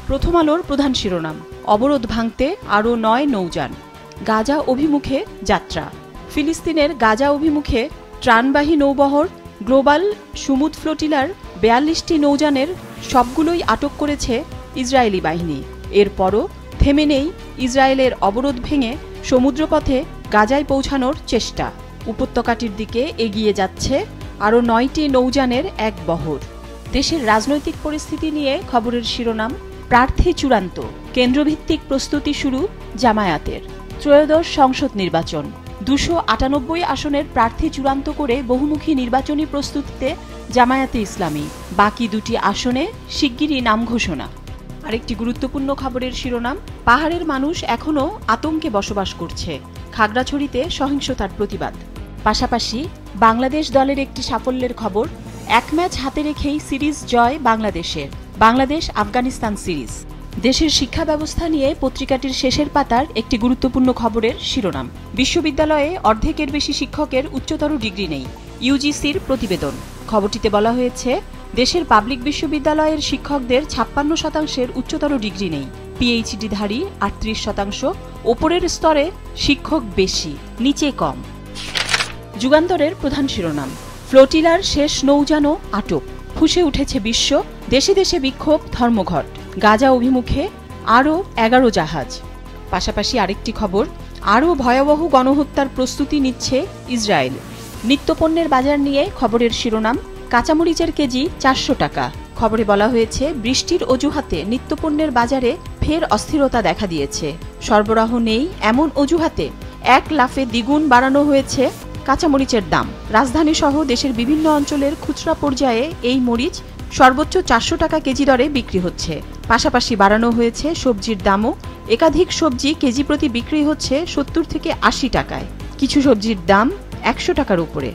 প্রথম আলোর প্রধান শিরোনাম, অবরোধ ভাঙতে আরও ৯ নৌযান, গাজা অভিমুখে যাত্রা। ফিলিস্তিনের গাজা অভিমুখে ত্রাণবাহী নৌবহর গ্লোবাল সুমুদ ফ্লোটিলার ৪২টি নৌযানের সবগুলোই আটক করেছে ইসরায়েলি বাহিনী। এরপরও থেমে নেই ইসরায়েলের অবরোধ ভেঙে সমুদ্রপথে গাজায় পৌঁছানোর চেষ্টা। উপত্যকাটির দিকে এগিয়ে যাচ্ছে আরও ৯টি নৌযানের এক বহর। দেশের রাজনৈতিক পরিস্থিতি নিয়ে খবরের শিরোনাম, প্রার্থী চূড়ান্ত, কেন্দ্রভিত্তিক প্রস্তুতি শুরু জামায়াতের। ত্রয়োদশ সংসদ নির্বাচন, ২৯৮ আসনের প্রার্থী চূড়ান্ত করে বহুমুখী নির্বাচনী প্রস্তুতিতে জামায়াতে ইসলামী। বাকি ২টি আসনে শিগগিরই নাম ঘোষণা। আরেকটি গুরুত্বপূর্ণ খবরের শিরোনাম, পাহাড়ের মানুষ এখনও আতঙ্কে বসবাস করছে, খাগড়াছড়িতে সহিংসতার প্রতিবাদ। পাশাপাশি বাংলাদেশ দলের একটি সাফল্যের খবর, ১ ম্যাচ হাতে রেখেই সিরিজ জয় বাংলাদেশের। বাংলাদেশ আফগানিস্তান সিরিজ। দেশের শিক্ষা ব্যবস্থা নিয়ে পত্রিকাটির শেষের পাতার একটি গুরুত্বপূর্ণ খবরের শিরোনাম, বিশ্ববিদ্যালয়ে অর্ধেকের বেশি শিক্ষকের উচ্চতর ডিগ্রি নেই, ইউজিসির প্রতিবেদন। খবরটিতে বলা হয়েছে, দেশের পাবলিক বিশ্ববিদ্যালয়ের শিক্ষকদের ৫৬% উচ্চতর ডিগ্রি নেই, পিএইচডিধারী ৩৮%, ওপরের স্তরে শিক্ষক বেশি, নিচে কম। যুগান্তরের প্রধান শিরোনাম, ফ্লোটিলার শেষ নৌযানও আটক, ফুঁসে উঠেছে বিশ্ব, দেশে দেশে বিক্ষোভ, ধর্মঘট, গাজা অভিমুখে আরও ১১ জাহাজ। পাশাপাশি আরেকটি খবর, আরও ভয়াবহ গণহত্যার প্রস্তুতি নিচ্ছে ইসরায়েল। নিত্যপণ্যের বাজার নিয়ে খবরের শিরোনাম, কাঁচামরিচের কেজি ৪০০ টাকা। খবরে বলা হয়েছে, বৃষ্টির অজুহাতে নিত্যপণ্যের বাজারে ফের অস্থিরতা দেখা দিয়েছে। সরবরাহ নেই এমন অজুহাতে এক লাফে দ্বিগুণ বাড়ানো হয়েছে কাঁচামরিচের দাম। রাজধানী সহ দেশের বিভিন্ন অঞ্চলের খুচরা পর্যায়ে এই মরিচ সর্বোচ্চ ৪০০ টাকা কেজি দরে বিক্রি হচ্ছে। পাশাপাশি বাড়ানো হয়েছে সবজির দামও। একাধিক সবজি কেজি প্রতি বিক্রি হচ্ছে ৭০ থেকে ৮০ টাকায়, কিছু সবজির দাম ১০০ টাকার উপরে।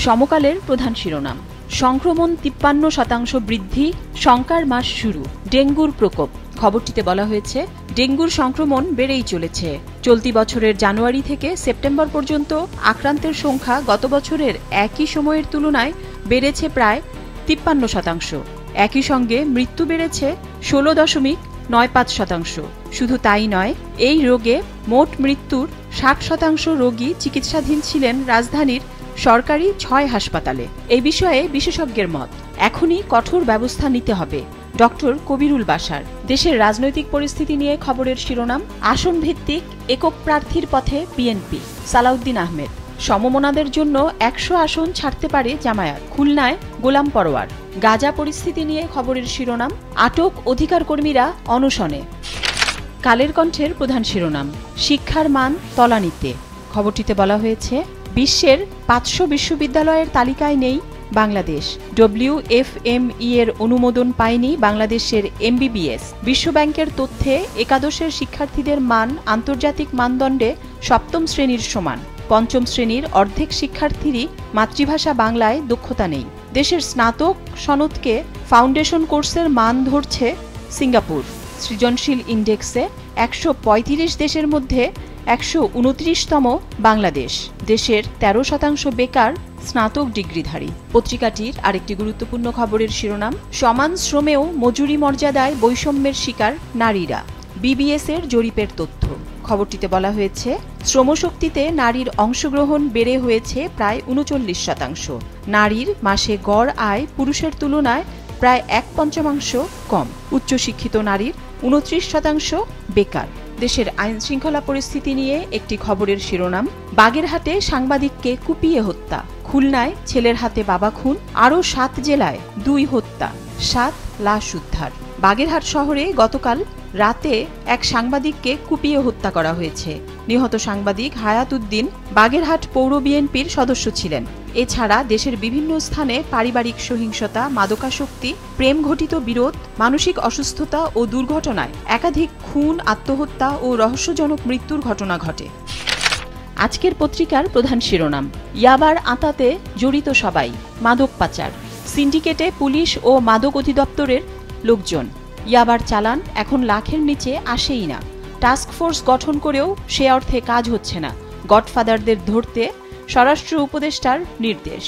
সমকালের প্রধান শিরোনাম, সংক্রমণ ৫৩% বৃদ্ধি, শঙ্কার মাস শুরু, ডেঙ্গুর প্রকোপ। খবরটিতে বলা হয়েছে, ডেঙ্গুর সংক্রমণ বেড়েই চলেছে। চলতি বছরের জানুয়ারি থেকে সেপ্টেম্বর পর্যন্ত আক্রান্তের সংখ্যা গত বছরের একই সময়ের তুলনায় বেড়েছে প্রায় ৫৩%। একই সঙ্গে মৃত্যু বেড়েছে ১৬.৯৫%। শুধু তাই নয়, এই রোগে মোট মৃত্যুর ৬০% রোগী চিকিৎসাধীন ছিলেন রাজধানীর সরকারি ৬ হাসপাতালে। এই বিষয়ে বিশেষজ্ঞের মত, এখনই কঠোর ব্যবস্থা নিতে হবে। ডক্টর কবিরুল বাশার। দেশের রাজনৈতিক পরিস্থিতি নিয়ে খবরের শিরোনাম, আসন ভিত্তিক একক প্রার্থীর পথে বিএনপি, সালাউদ্দিন আহমেদ। সমমনাদের জন্য ১০০ আসন ছাড়তে পারে জামায়াত, খুলনায় গোলাম পরোয়ার। গাজা পরিস্থিতি নিয়ে খবরের শিরোনাম, আটক অধিকার কর্মীরা অনশনে। কালের কণ্ঠের প্রধান শিরোনাম, শিক্ষার মান তলানিতে। খবরটিতে বলা হয়েছে, বিশ্বের ৫০০ বিশ্ববিদ্যালয়ের তালিকায় নেই বাংলাদেশ। WFME এর অনুমোদন পায়নি বাংলাদেশের MBBS। বিশ্বব্যাংকের তথ্যে একাদশের শিক্ষার্থীদের মান আন্তর্জাতিক মানদণ্ডে ৭ম শ্রেণীর সমান। ৫ম শ্রেণীর অর্ধেক শিক্ষার্থীরই মাতৃভাষা বাংলায় দক্ষতা নেই। দেশের স্নাতক সনদকে ফাউন্ডেশন কোর্সের মান ধরছে সিঙ্গাপুর। সৃজনশীল ইন্ডেক্সে ১৩৫ দেশের মধ্যে ১২৯তম বাংলাদেশ। দেশের ১৩% বেকার স্নাতক ডিগ্রিধারী। পত্রিকাটির আরেকটি গুরুত্বপূর্ণ খবরের শিরোনাম, সমান শ্রমেও মজুরি মর্যাদায় বৈষম্যের শিকার নারীরা, BBS এর জরিপের তথ্য। খবরটিতে বলা হয়েছে, শ্রমশক্তিতে নারীর অংশগ্রহণ বেড়ে হয়েছে প্রায় ৩৯%। নারীর মাসে গড় আয় পুরুষের তুলনায় প্রায় ১/৫ কম। উচ্চশিক্ষিত নারীর ২৯% বেকার। দেশের আইন শৃঙ্খলা পরিস্থিতি নিয়ে একটি খবরের শিরোনাম, বাগেরহাটে সাংবাদিককে কুপিয়ে হত্যা, খুলনায় ছেলের হাতে বাবা খুন, আরও ৭ জেলায় ২ হত্যা, ৭ লাশ উদ্ধার। বাগেরহাট শহরে গতকাল রাতে এক সাংবাদিককে কুপিয়ে হত্যা করা হয়েছে। নিহত সাংবাদিক হায়াত উদ্দিন বাগেরহাট পৌর বিএনপির সদস্য ছিলেন। এছাড়া দেশের বিভিন্ন স্থানে পারিবারিক সহিংসতা, মাদকাসক্তি, প্রেম ঘটিত বিরোধ, মানসিক অসুস্থতা ও দুর্ঘটনায় একাধিক খুন, আত্মহত্যা ও রহস্যজনক মৃত্যুর ঘটনা ঘটে। আজকের পত্রিকার প্রধান শিরোনাম, ইয়াবার আঁতাতে জড়িত সবাই, মাদক পাচার, সিন্ডিকেটে পুলিশ ও মাদক অধিদপ্তরের লোকজন। ইয়াবার চালান এখন লাখের নিচে আসেই না। টাস্ক ফোর্স গঠন করেও সে অর্থে কাজ হচ্ছে না। গডফাদারদের ধরতে স্বরাষ্ট্র উপদেষ্টার নির্দেশ।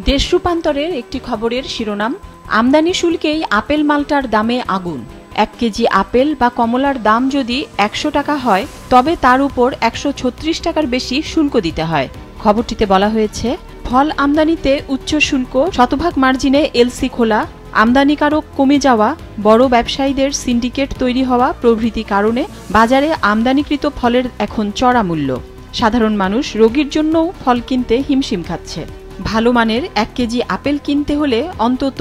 দেশ রূপান্তরের একটি খবরের শিরোনাম, আমদানি শুল্কেই আপেল মাল্টার দামে আগুন। 1 কেজি আপেল বা কমলার দাম যদি 100 টাকা হয়, তবে তার উপর 136 টাকার বেশি শুল্ক দিতে হয়। খবরটিতে বলা হয়েছে, ফল আমদানিতে উচ্চ শুল্ক, শতভাগ মার্জিনে এলসি খোলা, আমদানিকারক কমে যাওয়া, বড় ব্যবসায়ীদের সিন্ডিকেট তৈরি হওয়া প্রভৃতি কারণে বাজারে আমদানিকৃত ফলের এখন চড়া মূল্য। সাধারণ মানুষ রোগীর জন্যও ফল কিনতে হিমশিম খাচ্ছে। ভালো মানের 1 কেজি আপেল কিনতে হলে অন্তত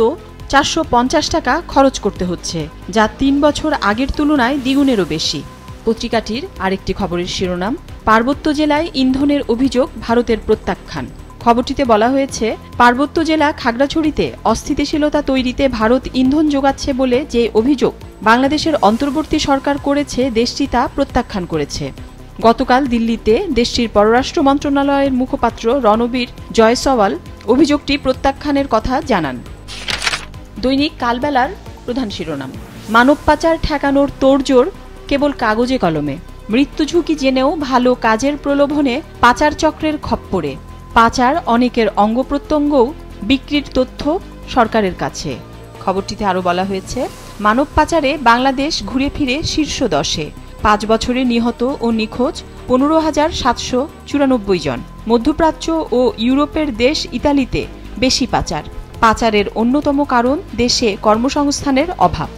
450 টাকা খরচ করতে হচ্ছে, যা 3 বছর আগের তুলনায় দ্বিগুণেরও বেশি। পত্রিকাটির আরেকটি খবরের শিরোনাম, পার্বত্য জেলায় ইন্ধনের অভিযোগ ভারতের প্রত্যাখ্যান। খবরটিতে বলা হয়েছে, পার্বত্য জেলা খাগড়াছড়িতে অস্থিতিশীলতা তৈরিতে ভারত ইন্ধন যোগাচ্ছে বলে যে অভিযোগ বাংলাদেশের অন্তর্বর্তী সরকার করেছে, দেশটি তা প্রত্যাখ্যান করেছে। গতকাল দিল্লিতে দেশটির পররাষ্ট্র মন্ত্রণালয়ের মুখপাত্র রণবীর জয়সওয়াল অভিযোগটি প্রত্যাখ্যানের কথা জানান। দৈনিক কালবেলার প্রধান শিরোনাম, মানব পাচার ঠেকানোর তোড়জোড় কেবল কাগজে কলমে। মৃত্যু ঝুঁকি জেনেও ভালো কাজের প্রলোভনে পাচার চক্রের খপ্পরে। পাচার অনেকের অঙ্গ প্রত্যঙ্গও বিক্রির তথ্য সরকারের কাছে। খবরটিতে আরও বলা হয়েছে, মানব পাচারে বাংলাদেশ ঘুরে ফিরে শীর্ষ 10-এ। 5 বছরে নিহত ও নিখোঁজ 15,794 জন। মধ্যপ্রাচ্য ও ইউরোপের দেশ ইতালিতে বেশি পাচার। পাচারের অন্যতম কারণ দেশে কর্মসংস্থানের অভাব।